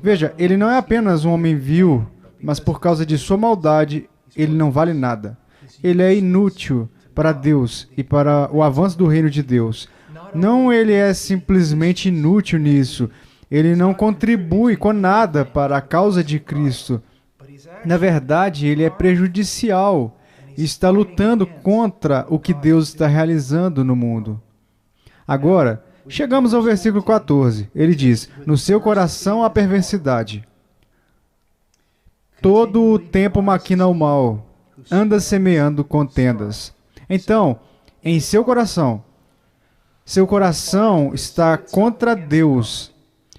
Veja, ele não é apenas um homem vil, mas por causa de sua maldade, ele não vale nada. Ele é inútil para Deus e para o avanço do reino de Deus. Não ele é simplesmente inútil nisso. Ele não contribui com nada para a causa de Cristo. Na verdade, ele é prejudicial e está lutando contra o que Deus está realizando no mundo. Agora, chegamos ao versículo 14. Ele diz, no seu coração há perversidade. Todo o tempo maquina o mal, anda semeando contendas. Então, em seu coração está contra Deus.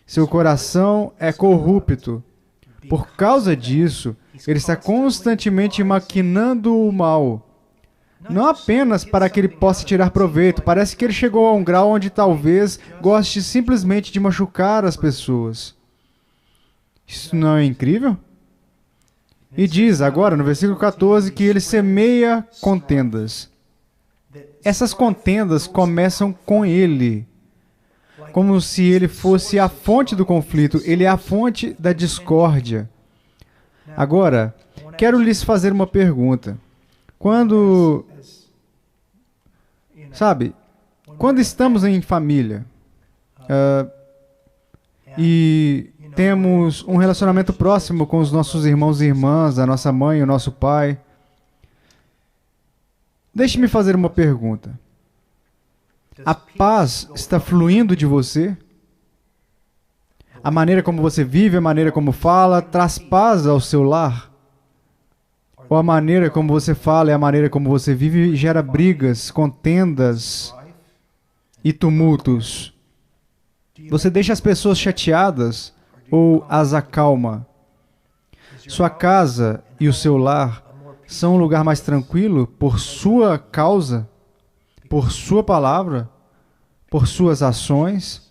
Seu coração é corrupto. Por causa disso, ele está constantemente maquinando o mal. Não apenas para que ele possa tirar proveito. Parece que ele chegou a um grau onde talvez goste simplesmente de machucar as pessoas. Isso não é incrível? E diz agora, no versículo 14, que ele semeia contendas. Essas contendas começam com ele, como se ele fosse a fonte do conflito. Ele é a fonte da discórdia. Agora, quero lhes fazer uma pergunta. Quando estamos em família e temos um relacionamento próximo com os nossos irmãos e irmãs, a nossa mãe, o nosso pai, deixe-me fazer uma pergunta. A paz está fluindo de você? A maneira como você vive, a maneira como fala, traz paz ao seu lar? Ou a maneira como você fala e a maneira como você vive gera brigas, contendas e tumultos? Você deixa as pessoas chateadas ou as acalma? Sua casa e o seu lar são um lugar mais tranquilo por sua causa, por sua palavra, por suas ações?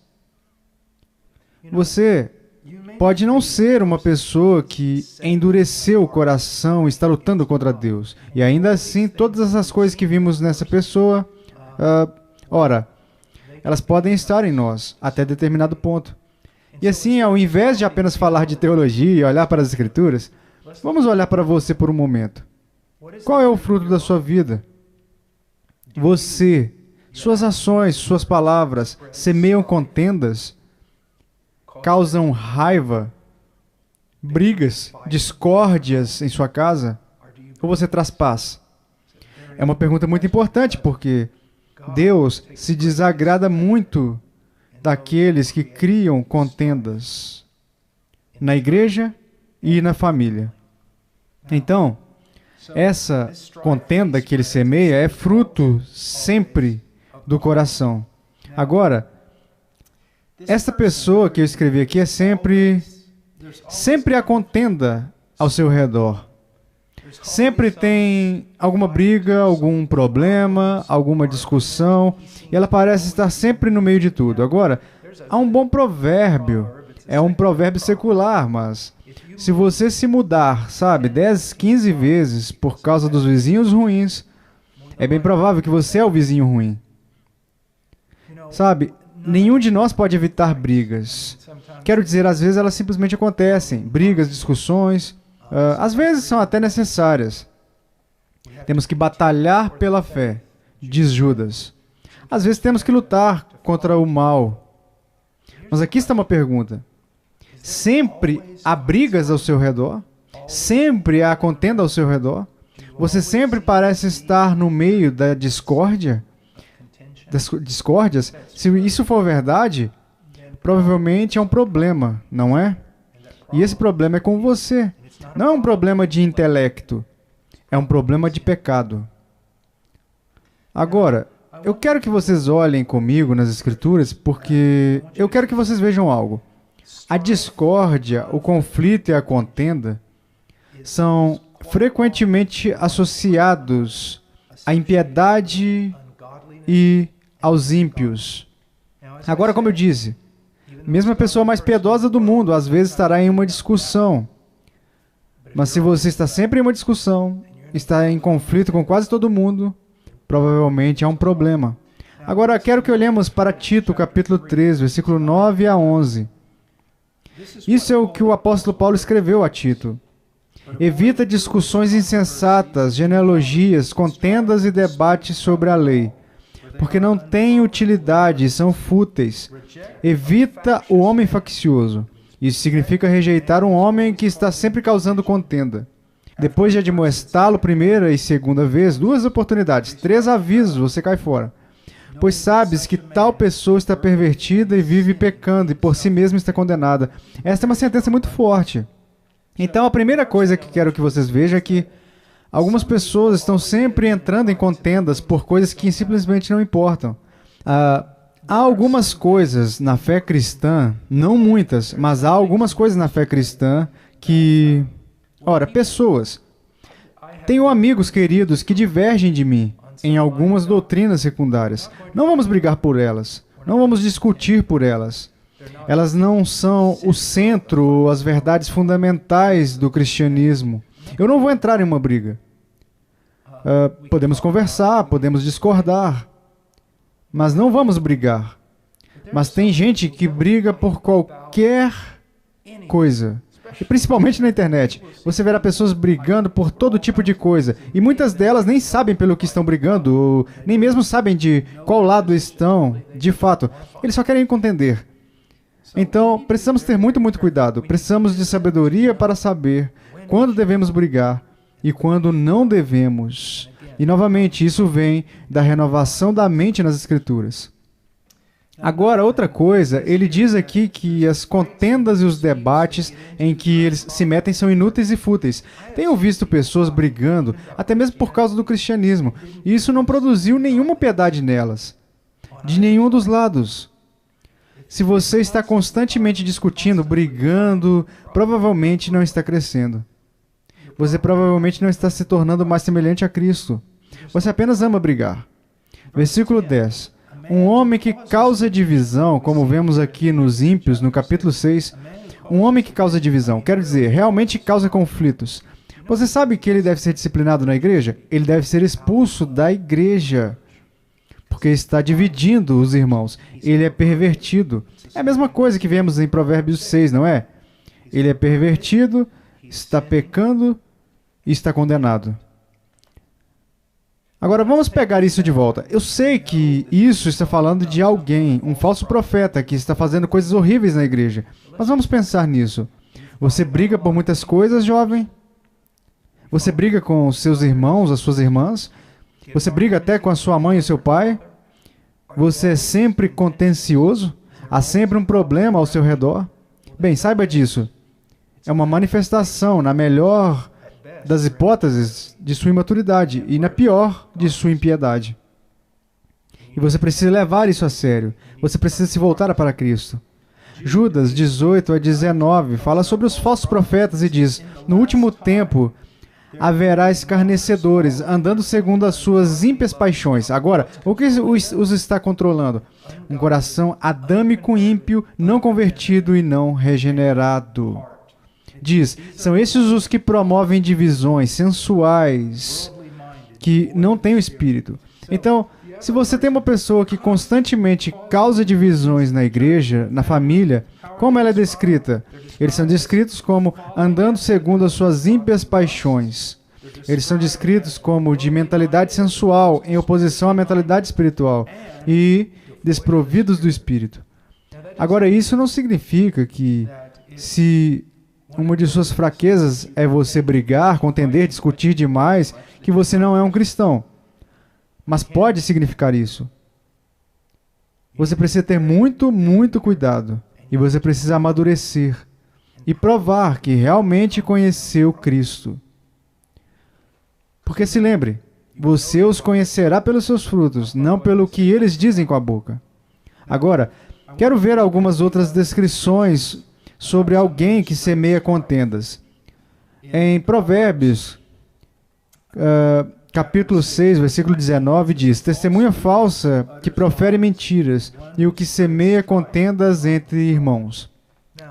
Você pode não ser uma pessoa que endureceu o coração e está lutando contra Deus. E ainda assim, todas essas coisas que vimos nessa pessoa, elas podem estar em nós, até determinado ponto. E assim, ao invés de apenas falar de teologia e olhar para as Escrituras, vamos olhar para você por um momento. Qual é o fruto da sua vida? Você, suas ações, suas palavras, semeiam contendas, causam raiva, brigas, discórdias em sua casa? Ou você traz paz? É uma pergunta muito importante, porque Deus se desagrada muito daqueles que criam contendas na igreja e na família. Então, essa contenda que ele semeia é fruto sempre do coração. Agora, essa pessoa que eu escrevi aqui é sempre há contenda ao seu redor. Sempre tem alguma briga, algum problema, alguma discussão, e ela parece estar sempre no meio de tudo. Agora, há um bom provérbio, é um provérbio secular, mas se você se mudar, 10, 15 vezes por causa dos vizinhos ruins, é bem provável que você é o vizinho ruim. Nenhum de nós pode evitar brigas. Quero dizer, às vezes elas simplesmente acontecem. Brigas, discussões, às vezes são até necessárias. Temos que batalhar pela fé, diz Judas. Às vezes temos que lutar contra o mal. Mas aqui está uma pergunta. Sempre há brigas ao seu redor? Sempre há contenda ao seu redor? Você sempre parece estar no meio da discórdia? Das discórdias? Se isso for verdade, provavelmente é um problema, não é? E esse problema é com você. Não é um problema de intelecto. É um problema de pecado. Agora, eu quero que vocês olhem comigo nas Escrituras, porque eu quero que vocês vejam algo. A discórdia, o conflito e a contenda são frequentemente associados à impiedade e aos ímpios. Agora, como eu disse, mesmo a pessoa mais piedosa do mundo, às vezes estará em uma discussão. Mas se você está sempre em uma discussão, está em conflito com quase todo mundo, provavelmente há um problema. Agora, quero que olhemos para Tito, capítulo 3, versículo 9 a 11. Isso é o que o apóstolo Paulo escreveu a Tito. Evita discussões insensatas, genealogias, contendas e debates sobre a lei, porque não têm utilidade e são fúteis. Evita o homem faccioso. Isso significa rejeitar um homem que está sempre causando contenda. Depois de admoestá-lo primeira e segunda vez, 2 oportunidades, 3 avisos, você cai fora. Pois sabes que tal pessoa está pervertida e vive pecando, e por si mesma está condenada. Esta é uma sentença muito forte. Então, a primeira coisa que quero que vocês vejam é que algumas pessoas estão sempre entrando em contendas por coisas que simplesmente não importam. Há algumas coisas na fé cristã, não muitas, mas há algumas coisas na fé cristã que... Ora, pessoas. Tenho amigos queridos que divergem de mim em algumas doutrinas secundárias. Não vamos brigar por elas. Não vamos discutir por elas. Elas não são o centro, as verdades fundamentais do cristianismo. Eu não vou entrar em uma briga. Podemos conversar, podemos discordar, mas não vamos brigar. Mas tem gente que briga por qualquer coisa. E principalmente na internet. Você verá pessoas brigando por todo tipo de coisa. E muitas delas nem sabem pelo que estão brigando, ou nem mesmo sabem de qual lado estão, de fato. Eles só querem contender. Então, precisamos ter muito cuidado. Precisamos de sabedoria para saber quando devemos brigar e quando não devemos. E, novamente, isso vem da renovação da mente nas Escrituras. Agora, outra coisa, ele diz aqui que as contendas e os debates em que eles se metem são inúteis e fúteis. Tenho visto pessoas brigando, até mesmo por causa do cristianismo, e isso não produziu nenhuma piedade nelas, de nenhum dos lados. Se você está constantemente discutindo, brigando, provavelmente não está crescendo. Você provavelmente não está se tornando mais semelhante a Cristo. Você apenas ama brigar. Versículo 10. Um homem que causa divisão, como vemos aqui nos ímpios, no capítulo 6, um homem que causa divisão, quero dizer, realmente causa conflitos. Você sabe que ele deve ser disciplinado na igreja? Ele deve ser expulso da igreja, porque está dividindo os irmãos. Ele é pervertido. É a mesma coisa que vemos em Provérbios 6, não é? Ele é pervertido, está pecando e está condenado. Agora, vamos pegar isso de volta. Eu sei que isso está falando de alguém, um falso profeta, que está fazendo coisas horríveis na igreja. Mas vamos pensar nisso. Você briga por muitas coisas, jovem? Você briga com os seus irmãos, as suas irmãs? Você briga até com a sua mãe e o seu pai? Você é sempre contencioso? Há sempre um problema ao seu redor? Bem, saiba disso. É uma manifestação, na melhor das hipóteses, de sua imaturidade e, na pior, de sua impiedade. E você precisa levar isso a sério. Você precisa se voltar para Cristo. Judas 18 a 19 fala sobre os falsos profetas e diz: no último tempo haverá escarnecedores, andando segundo as suas ímpias paixões. Agora, o que os está controlando? Um coração adâmico ímpio, não convertido e não regenerado. Diz, são esses os que promovem divisões sensuais, que não têm o Espírito. Então, se você tem uma pessoa que constantemente causa divisões na igreja, na família, como ela é descrita? Eles são descritos como andando segundo as suas ímpias paixões. Eles são descritos como de mentalidade sensual, em oposição à mentalidade espiritual, e desprovidos do Espírito. Agora, isso não significa que, se uma de suas fraquezas é você brigar, contender, discutir demais, que você não é um cristão. Mas pode significar isso. Você precisa ter muito cuidado. E você precisa amadurecer. E provar que realmente conheceu Cristo. Porque se lembre, você os conhecerá pelos seus frutos, não pelo que eles dizem com a boca. Agora, quero ver algumas outras descrições sobre alguém que semeia contendas. Em Provérbios, capítulo 6, versículo 19, diz: testemunha falsa que profere mentiras, e o que semeia contendas entre irmãos.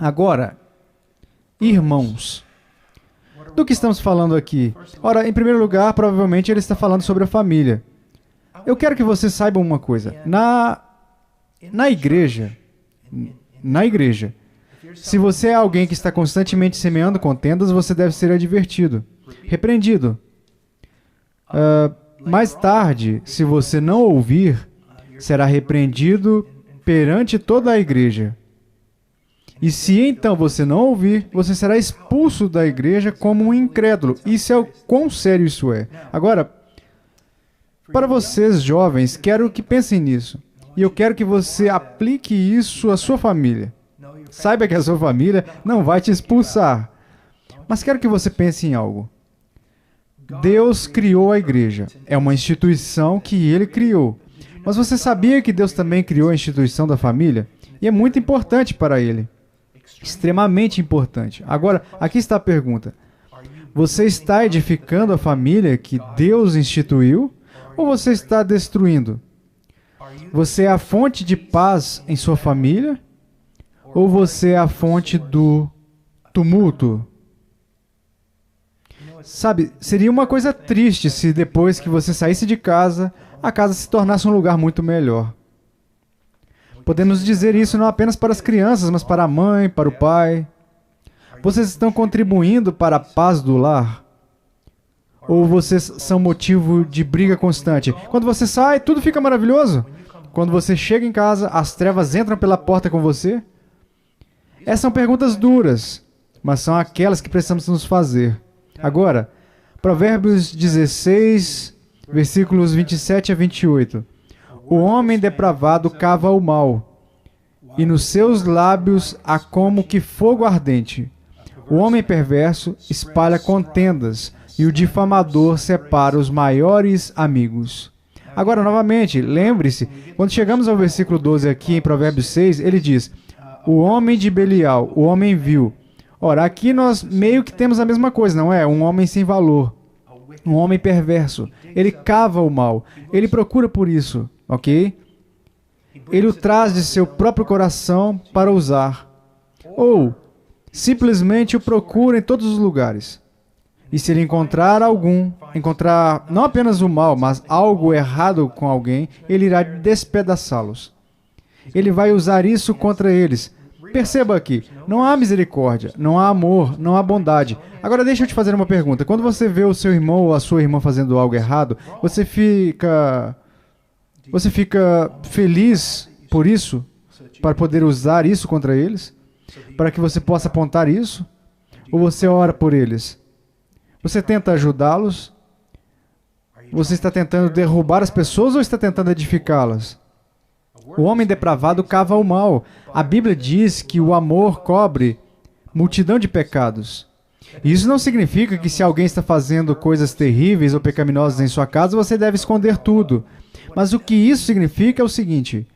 Agora, irmãos. Do que estamos falando aqui? Ora, em primeiro lugar, provavelmente ele está falando sobre a família. Eu quero que você saiba uma coisa. Na igreja, Se você é alguém que está constantemente semeando contendas, você deve ser advertido, repreendido. Mais tarde, se você não ouvir, será repreendido perante toda a igreja. E se então você não ouvir, você será expulso da igreja como um incrédulo. Isso é o quão sério isso é. Agora, para vocês jovens, quero que pensem nisso. E eu quero que você aplique isso à sua família. Saiba que a sua família não vai te expulsar. Mas quero que você pense em algo. Deus criou a igreja. É uma instituição que Ele criou. Mas você sabia que Deus também criou a instituição da família? E é muito importante para Ele. Extremamente importante. Agora, aqui está a pergunta. Você está edificando a família que Deus instituiu? Ou você está destruindo? Você é a fonte de paz em sua família? Ou você é a fonte do tumulto? Sabe, seria uma coisa triste se depois que você saísse de casa, a casa se tornasse um lugar muito melhor. Podemos dizer isso não apenas para as crianças, mas para a mãe, para o pai. Vocês estão contribuindo para a paz do lar? Ou vocês são motivo de briga constante? Quando você sai, tudo fica maravilhoso? Quando você chega em casa, as trevas entram pela porta com você? Essas são perguntas duras, mas são aquelas que precisamos nos fazer. Agora, Provérbios 16, versículos 27 a 28. O homem depravado cava o mal, e nos seus lábios há como que fogo ardente. O homem perverso espalha contendas, e o difamador separa os maiores amigos. Agora, novamente, lembre-se, quando chegamos ao versículo 12 aqui em Provérbios 6, ele diz, o homem de Belial, o homem vil. Ora, aqui nós meio que temos a mesma coisa, não é? Um homem sem valor, um homem perverso. Ele cava o mal, ele procura por isso, ok? Ele o traz de seu próprio coração para usar. Ou, simplesmente o procura em todos os lugares. E se ele encontrar não apenas o mal, mas algo errado com alguém, ele irá despedaçá-los. Ele vai usar isso contra eles. Perceba aqui, não há misericórdia, não há amor, não há bondade. Agora deixa eu te fazer uma pergunta. Quando você vê o seu irmão ou a sua irmã fazendo algo errado, você fica feliz por isso? Para poder usar isso contra eles? Para que você possa apontar isso? Ou você ora por eles? Você tenta ajudá-los? Você está tentando derrubar as pessoas ou está tentando edificá-las? O homem depravado cava o mal. A Bíblia diz que o amor cobre multidão de pecados. Isso não significa que se alguém está fazendo coisas terríveis ou pecaminosas em sua casa, você deve esconder tudo. Mas o que isso significa é o seguinte: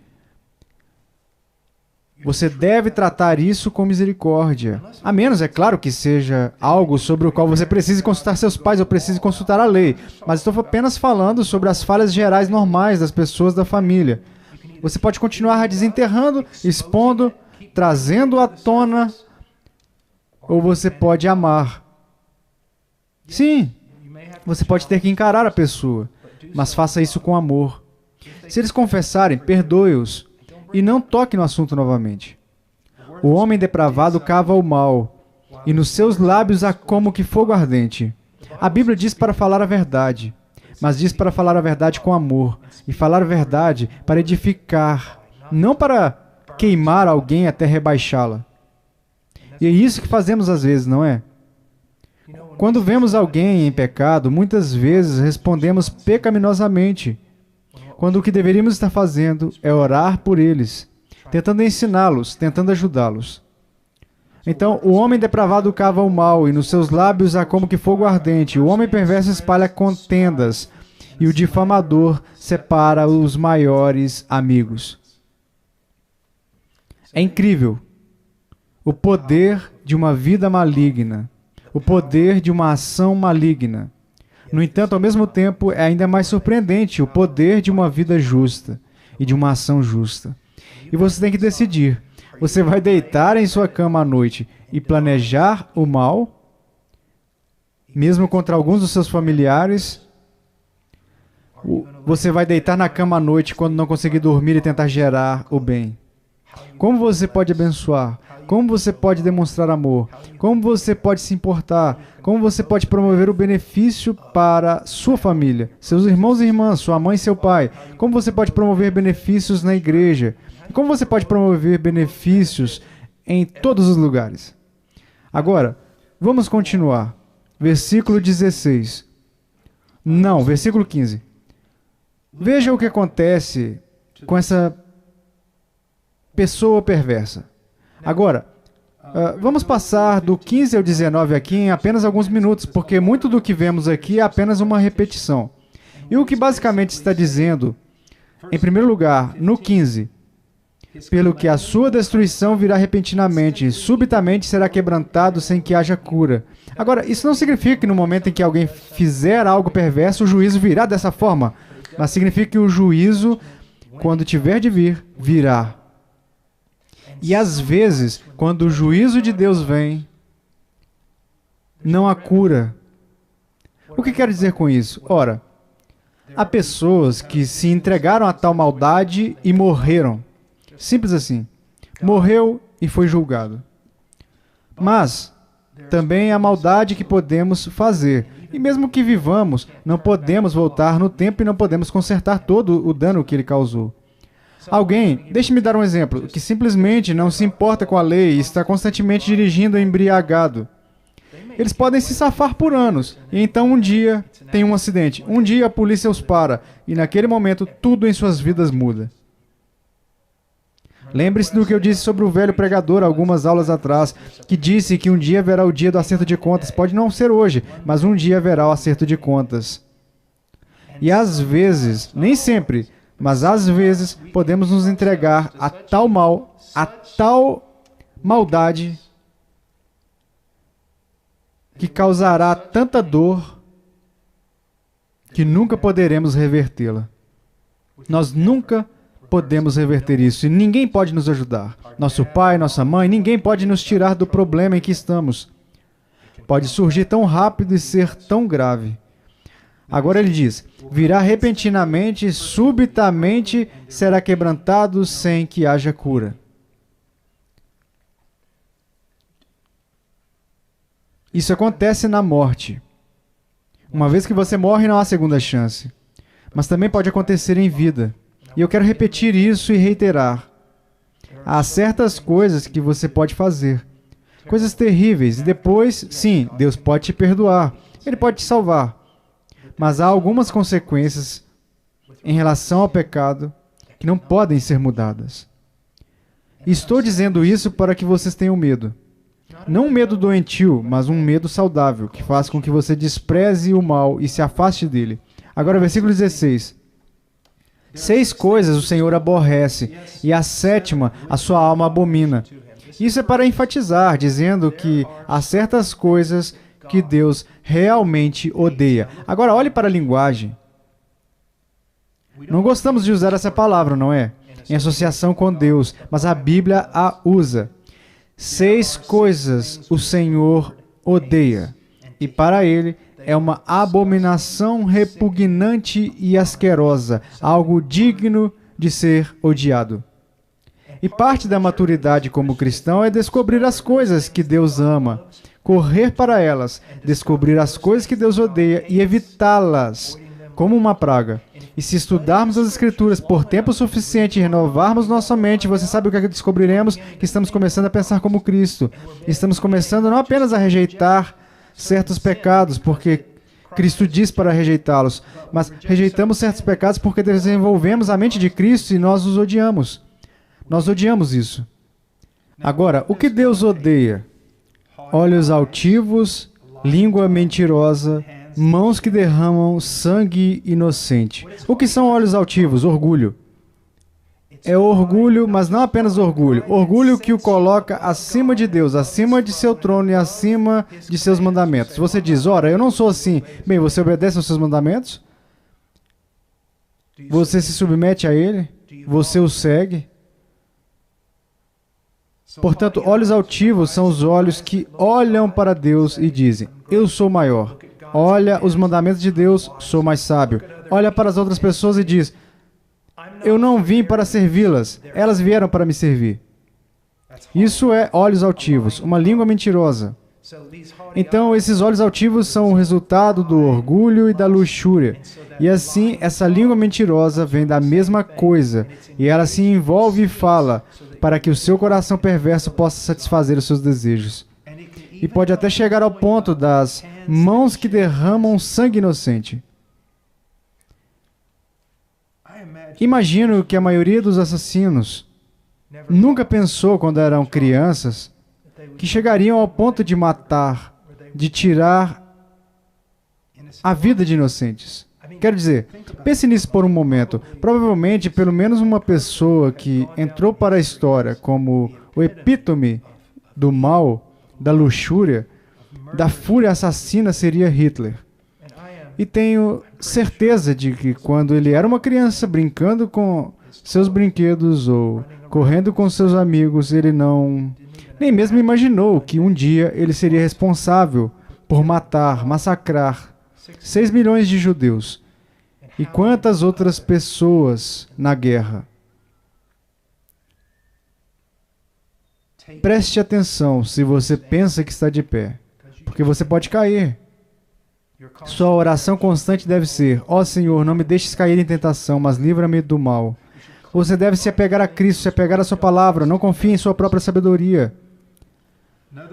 você deve tratar isso com misericórdia. A menos, é claro, que seja algo sobre o qual você precise consultar seus pais ou precise consultar a lei. Mas estou apenas falando sobre as falhas gerais normais das pessoas da família. Você pode continuar desenterrando, expondo, trazendo à tona, ou você pode amar. Sim, você pode ter que encarar a pessoa, mas faça isso com amor. Se eles confessarem, perdoe-os e não toque no assunto novamente. O homem depravado cava o mal, e nos seus lábios há como que fogo ardente. A Bíblia diz para falar a verdade, mas diz para falar a verdade com amor, e falar a verdade para edificar, não para queimar alguém até rebaixá-la. E é isso que fazemos às vezes, não é? Quando vemos alguém em pecado, muitas vezes respondemos pecaminosamente, quando o que deveríamos estar fazendo é orar por eles, tentando ensiná-los, tentando ajudá-los. Então, o homem depravado cava o mal, e nos seus lábios há como que fogo ardente. O homem perverso espalha contendas, e o difamador separa os maiores amigos. É incrível o poder de uma vida maligna, o poder de uma ação maligna. No entanto, ao mesmo tempo, é ainda mais surpreendente o poder de uma vida justa e de uma ação justa. E você tem que decidir. Você vai deitar em sua cama à noite e planejar o mal, mesmo contra alguns dos seus familiares? Você vai deitar na cama à noite quando não conseguir dormir e tentar gerar o bem? Como você pode abençoar? Como você pode demonstrar amor? Como você pode se importar? Como você pode promover o benefício para sua família, seus irmãos e irmãs, sua mãe e seu pai? Como você pode promover benefícios na igreja? Como você pode promover benefícios em todos os lugares? Agora, vamos continuar. Versículo 16. Não, versículo 15. Veja o que acontece com essa pessoa perversa. Agora, vamos passar do 15 ao 19 aqui em apenas alguns minutos, porque muito do que vemos aqui é apenas uma repetição. E o que basicamente está dizendo, em primeiro lugar, no 15, pelo que a sua destruição virá repentinamente, subitamente será quebrantado sem que haja cura. Agora, isso não significa que no momento em que alguém fizer algo perverso, o juízo virá dessa forma, mas significa que o juízo, quando tiver de vir, virá. E às vezes, quando o juízo de Deus vem, não há cura. O que quero dizer com isso? Ora, há pessoas que se entregaram a tal maldade e morreram. Simples assim. Morreu e foi julgado. Mas também há maldade que podemos fazer. E mesmo que vivamos, não podemos voltar no tempo e não podemos consertar todo o dano que ele causou. Alguém, deixe-me dar um exemplo, que simplesmente não se importa com a lei e está constantemente dirigindo embriagado. Eles podem se safar por anos, e então um dia tem um acidente. Um dia a polícia os para, e naquele momento tudo em suas vidas muda. Lembre-se do que eu disse sobre o velho pregador algumas aulas atrás, que disse que um dia haverá o dia do acerto de contas. Pode não ser hoje, mas um dia haverá o acerto de contas. E às vezes, nem sempre, mas às vezes podemos nos entregar a tal mal, a tal maldade que causará tanta dor que nunca poderemos revertê-la. Nós nunca podemos reverter isso e ninguém pode nos ajudar. Nosso pai, nossa mãe, ninguém pode nos tirar do problema em que estamos. Pode surgir tão rápido e ser tão grave. Agora ele diz, virá repentinamente, subitamente será quebrantado sem que haja cura. Isso acontece na morte. Uma vez que você morre, não há segunda chance. Mas também pode acontecer em vida. E eu quero repetir isso e reiterar. Há certas coisas que você pode fazer. Coisas terríveis. E depois, sim, Deus pode te perdoar. Ele pode te salvar. Mas há algumas consequências em relação ao pecado que não podem ser mudadas. E estou dizendo isso para que vocês tenham medo. Não um medo doentio, mas um medo saudável, que faz com que você despreze o mal e se afaste dele. Agora, versículo 16. 6 coisas o Senhor aborrece, e a 7ª a sua alma abomina. Isso é para enfatizar, dizendo que há certas coisas que Deus realmente odeia. Agora, olhe para a linguagem. Não gostamos de usar essa palavra, não é? Em associação com Deus, mas a Bíblia a usa. 6 coisas o Senhor odeia, e para ele é uma abominação repugnante e asquerosa, algo digno de ser odiado. E parte da maturidade como cristão é descobrir as coisas que Deus ama, correr para elas, descobrir as coisas que Deus odeia e evitá-las como uma praga. E se estudarmos as Escrituras por tempo suficiente e renovarmos nossa mente, você sabe o que descobriremos? Que estamos começando a pensar como Cristo. Estamos começando não apenas a rejeitar certos pecados, porque Cristo diz para rejeitá-los, mas rejeitamos certos pecados porque desenvolvemos a mente de Cristo e nós os odiamos. Nós odiamos isso. Agora, o que Deus odeia? Olhos altivos, língua mentirosa, mãos que derramam sangue inocente. O que são olhos altivos? Orgulho. É orgulho, mas não apenas orgulho. Orgulho que o coloca acima de Deus, acima de seu trono e acima de seus mandamentos. Você diz, ora, eu não sou assim. Bem, você obedece aos seus mandamentos? Você se submete a ele? Você o segue? Portanto, olhos altivos são os olhos que olham para Deus e dizem, eu sou maior. Olha os mandamentos de Deus, sou mais sábio. Olha para as outras pessoas e diz, Eu não vim para servi-las, elas vieram para me servir. Isso é olhos altivos, uma língua mentirosa. Então, esses olhos altivos são o resultado do orgulho e da luxúria. E assim, essa língua mentirosa vem da mesma coisa, e ela se envolve e fala, para que o seu coração perverso possa satisfazer os seus desejos. E pode até chegar ao ponto das mãos que derramam sangue inocente. Imagino que a maioria dos assassinos nunca pensou, quando eram crianças, que chegariam ao ponto de matar, de tirar a vida de inocentes. Quero dizer, pense nisso por um momento. Provavelmente, pelo menos uma pessoa que entrou para a história como o epítome do mal, da luxúria, da fúria assassina seria Hitler. E tenho certeza de que quando ele era uma criança brincando com seus brinquedos ou correndo com seus amigos, ele nem mesmo imaginou que um dia ele seria responsável por matar, massacrar 6 milhões de judeus e quantas outras pessoas na guerra. Preste atenção se você pensa que está de pé, porque você pode cair. Sua oração constante deve ser: ó Senhor, não me deixes cair em tentação, mas livra-me do mal. Você deve se apegar a Cristo, se apegar à sua palavra, não confie em sua própria sabedoria.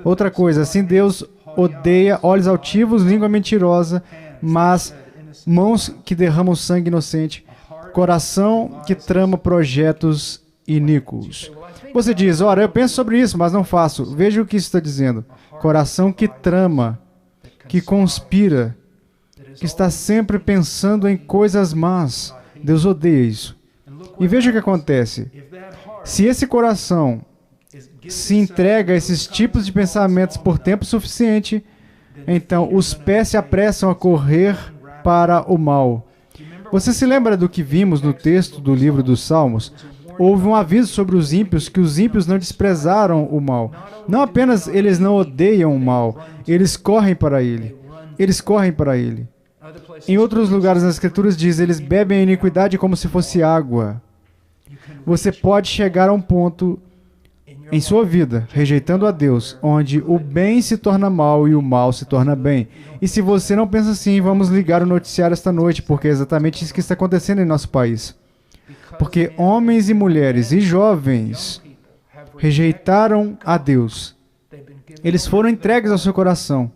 Outra coisa, assim Deus odeia olhos altivos, língua mentirosa, mas mãos que derramam sangue inocente, coração que trama projetos iníquos. Você diz: ora, eu penso sobre isso, mas não faço. Veja o que isso está dizendo. Coração que trama, que conspira, que está sempre pensando em coisas más. Deus odeia isso. E veja o que acontece. Se esse coração se entrega a esses tipos de pensamentos por tempo suficiente, então os pés se apressam a correr para o mal. Você se lembra do que vimos no texto do livro dos Salmos? Houve um aviso sobre os ímpios, que os ímpios não desprezaram o mal. Não apenas eles não odeiam o mal, eles correm para ele. Eles correm para ele. Em outros lugares nas Escrituras diz, eles bebem a iniquidade como se fosse água. Você pode chegar a um ponto em sua vida, rejeitando a Deus, onde o bem se torna mal e o mal se torna bem. E se você não pensa assim, vamos ligar o noticiário esta noite, porque é exatamente isso que está acontecendo em nosso país. Porque homens e mulheres e jovens rejeitaram a Deus. Eles foram entregues ao seu coração.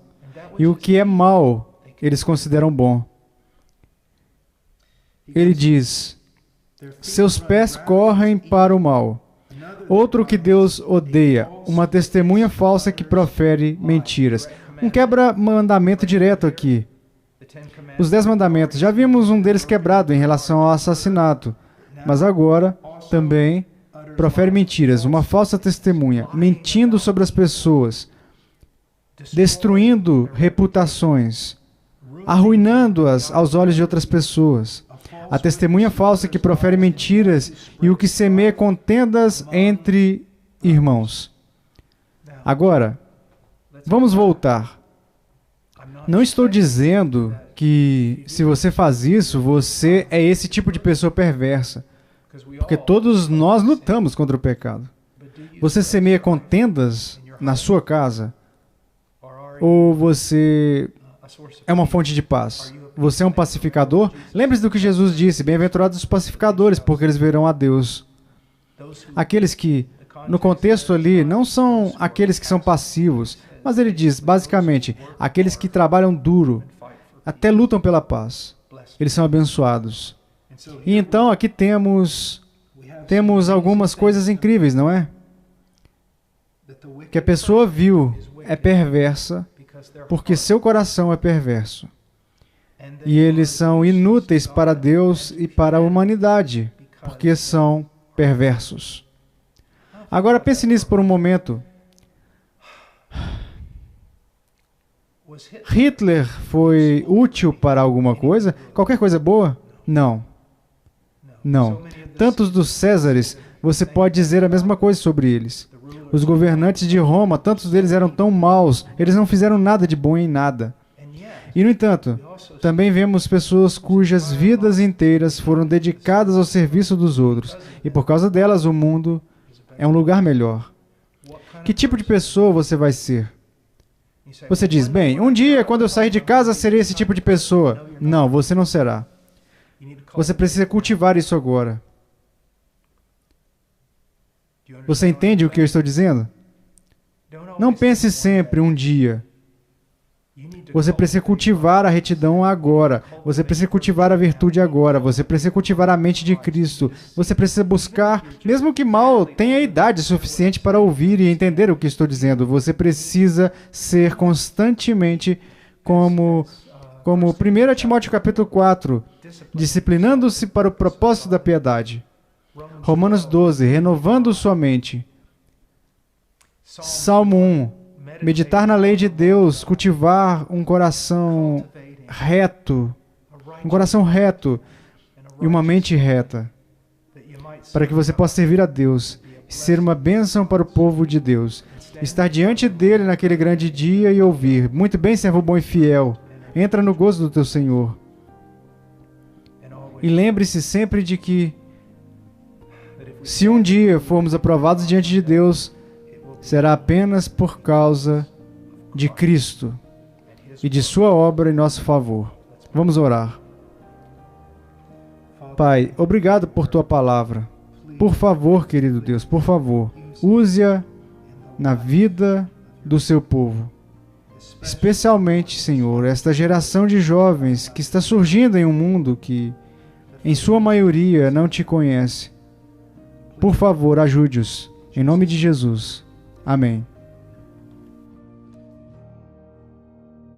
E o que é mal, eles consideram bom. Ele diz, seus pés correm para o mal. Outro que Deus odeia, uma testemunha falsa que profere mentiras. Um quebra-mandamento direto aqui. Os 10 mandamentos, já vimos um deles quebrado em relação ao assassinato. Mas agora, também, profere mentiras, uma falsa testemunha, mentindo sobre as pessoas, destruindo reputações, arruinando-as aos olhos de outras pessoas. A testemunha falsa que profere mentiras e o que semeia contendas entre irmãos. Agora, vamos voltar. Não estou dizendo que se você faz isso, você é esse tipo de pessoa perversa. Porque todos nós lutamos contra o pecado. Você semeia contendas na sua casa? Ou você é uma fonte de paz? Você é um pacificador? Lembre-se do que Jesus disse, bem-aventurados os pacificadores, porque eles verão a Deus. Aqueles que, no contexto ali, não são aqueles que são passivos, mas ele diz, basicamente, aqueles que trabalham duro, até lutam pela paz. Eles são abençoados. E então aqui temos algumas coisas incríveis, não é? Que a pessoa viu é perversa porque seu coração é perverso. E eles são inúteis para Deus e para a humanidade, porque são perversos. Agora pense nisso por um momento. Hitler foi útil para alguma coisa? Qualquer coisa boa? Não. Não. Tantos dos Césares, você pode dizer a mesma coisa sobre eles. Os governantes de Roma, tantos deles eram tão maus, eles não fizeram nada de bom em nada. E, no entanto, também vemos pessoas cujas vidas inteiras foram dedicadas ao serviço dos outros, e por causa delas o mundo é um lugar melhor. Que tipo de pessoa você vai ser? Você diz, bem, um dia, quando eu sair de casa, serei esse tipo de pessoa. Não, você não será. Você precisa cultivar isso agora. Você entende o que eu estou dizendo? Não pense sempre um dia. Você precisa cultivar a retidão agora. Você precisa cultivar a virtude agora. Você precisa cultivar a mente de Cristo. Você precisa buscar, mesmo que mal tenha idade suficiente para ouvir e entender o que estou dizendo. Você precisa ser constantemente como 1 Timóteo capítulo 4, disciplinando-se para o propósito da piedade. Romanos 12, renovando sua mente. Salmo 1, meditar na lei de Deus, cultivar um coração reto e uma mente reta, para que você possa servir a Deus e ser uma bênção para o povo de Deus. Estar diante dele naquele grande dia e ouvir, muito bem, servo bom e fiel, entra no gozo do teu Senhor. E lembre-se sempre de que, se um dia formos aprovados diante de Deus, será apenas por causa de Cristo e de sua obra em nosso favor. Vamos orar. Pai, obrigado por tua palavra. Por favor, querido Deus, por favor, use-a na vida do seu povo. Especialmente, Senhor, esta geração de jovens que está surgindo em um mundo que, em sua maioria, não te conhece. Por favor, ajude-os. Em nome de Jesus. Amém.